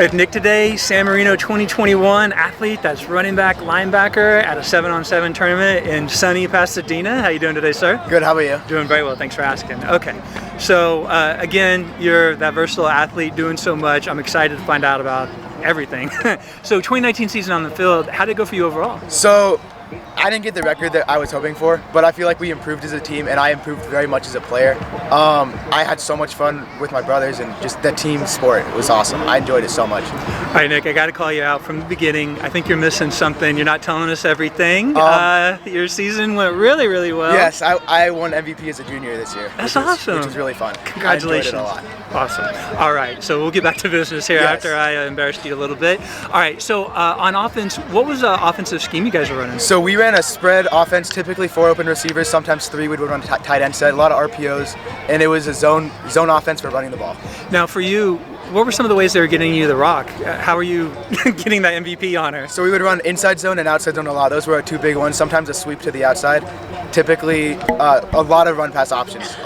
With Nick today, San Marino 2021 athlete that's running back, linebacker at a 7-on-7 tournament in sunny Pasadena. How you doing today, sir? Good, how about you? Doing very well, thanks for asking. Okay, so again, you're that versatile athlete doing so much. I'm excited to find out about everything. So 2019 season on the field, how did it go for you overall? So, I didn't get the record that I was hoping for, but I feel like we improved as a team, and I improved very much as a player. I had so much fun with my brothers, and just the team sport was awesome. I enjoyed it so much. All right, Nick, I got to call you out from the beginning. I think you're missing something. You're not telling us everything. Your season went really, really well. Yes, I won MVP as a junior this year. That's awesome. Which was really fun. Congratulations. I enjoyed it a lot. Awesome. All right, so we'll get back to business here after I embarrassed you a little bit. All right, so on offense, what was the offensive scheme you guys were running? So we ran a spread offense, typically 4 open receivers, sometimes 3. We'd run a tight end set, a lot of RPOs, and it was a zone offense for running the ball. Now for you, what were some of the ways they were getting you the rock? How are you getting that MVP honor? So we would run inside zone and outside zone a lot. Those were our 2 big ones. Sometimes a sweep to the outside. Typically, a lot of run pass options.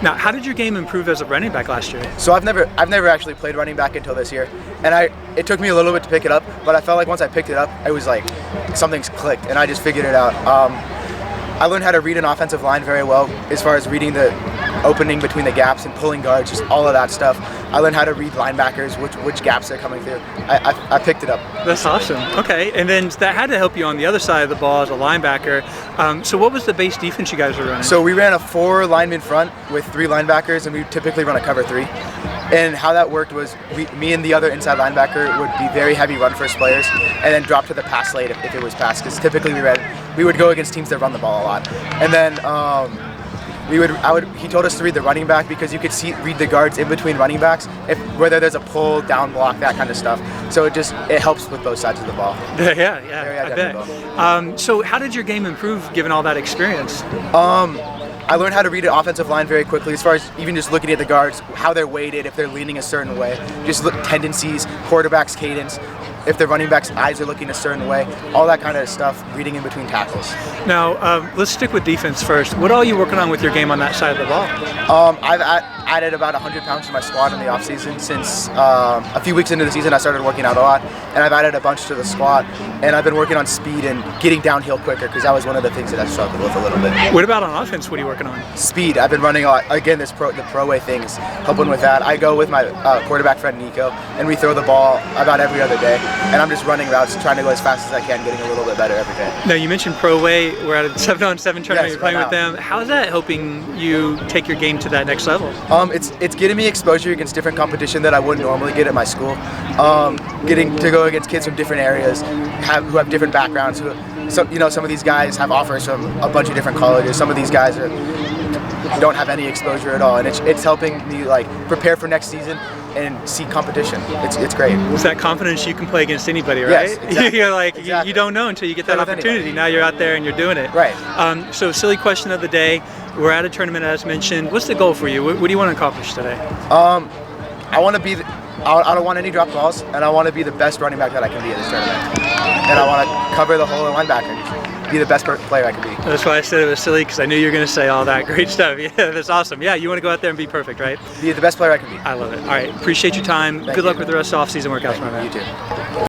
Now, how did your game improve as a running back last year? So I've never actually played running back until this year, and it took me a little bit to pick it up. But I felt like once I picked it up, it was like something's clicked, and I just figured it out. I learned how to read an offensive line very well, as far as reading the opening between the gaps and pulling guards, just all of that stuff. I learned how to read linebackers, which gaps they're coming through. I picked it up. That's awesome. Okay, and then that had to help you on the other side of the ball as a linebacker. So what was the base defense you guys were running? So we ran a 4 lineman front with 3 linebackers, and we typically run a cover 3. And how that worked was me and the other inside linebacker would be very heavy run first players, and then drop to the pass late if it was pass, because typically we would go against teams that run the ball a lot. And then he told us to read the running back, because you could read the guards in between running backs, whether there's a pull, down block, that kind of stuff. So it helps with both sides of the ball. Yeah, I bet. So how did your game improve given all that experience? I learned how to read an offensive line very quickly, as far as even just looking at the guards, how they're weighted, if they're leaning a certain way, just look tendencies, quarterback's cadence, if the running back's eyes are looking a certain way, all that kind of stuff, reading in between tackles. Now, let's stick with defense first. What are you working on with your game on that side of the ball? I've added about 100 pounds to my squat in the offseason. Since a few weeks into the season, I started working out a lot, and I've added a bunch to the squat, and I've been working on speed and getting downhill quicker, because that was one of the things that I struggled with a little bit. What about on offense? What are you working on? Speed. I've been running a lot. Again, the pro way thing is helping with that. I go with my quarterback friend Nico, and we throw the ball about every other day, and I'm just running routes, trying to go as fast as I can, getting a little bit better every day. Now, you mentioned pro way. We're at a 7-on-7 tournament. Yes, you're playing with them. How is that helping you take your game to that next level? It's getting me exposure against different competition that I wouldn't normally get at my school. Getting to go against kids from different areas who have different backgrounds. Some of these guys have offers from a bunch of different colleges. Some of these guys don't have any exposure at all, and it's helping me prepare for next season and see competition. It's great. It's that confidence you can play against anybody, right? Yes, exactly. You're exactly. You don't know until you get that opportunity. Now you're out there and you're doing it. Right. So silly question of the day. We're at a tournament, as mentioned. What's the goal for you? What do you want to accomplish today? I want to be. I don't want any drop balls, and I want to be the best running back that I can be at this tournament. And I want to cover the whole linebacker, be the best player I can be. That's why I said it was silly, because I knew you were going to say all that great stuff. Yeah, that's awesome. Yeah, you want to go out there and be perfect, right? Be the best player I can be. I love it. All right, appreciate your time. Good luck with the rest of the off-season workouts, my man. You too.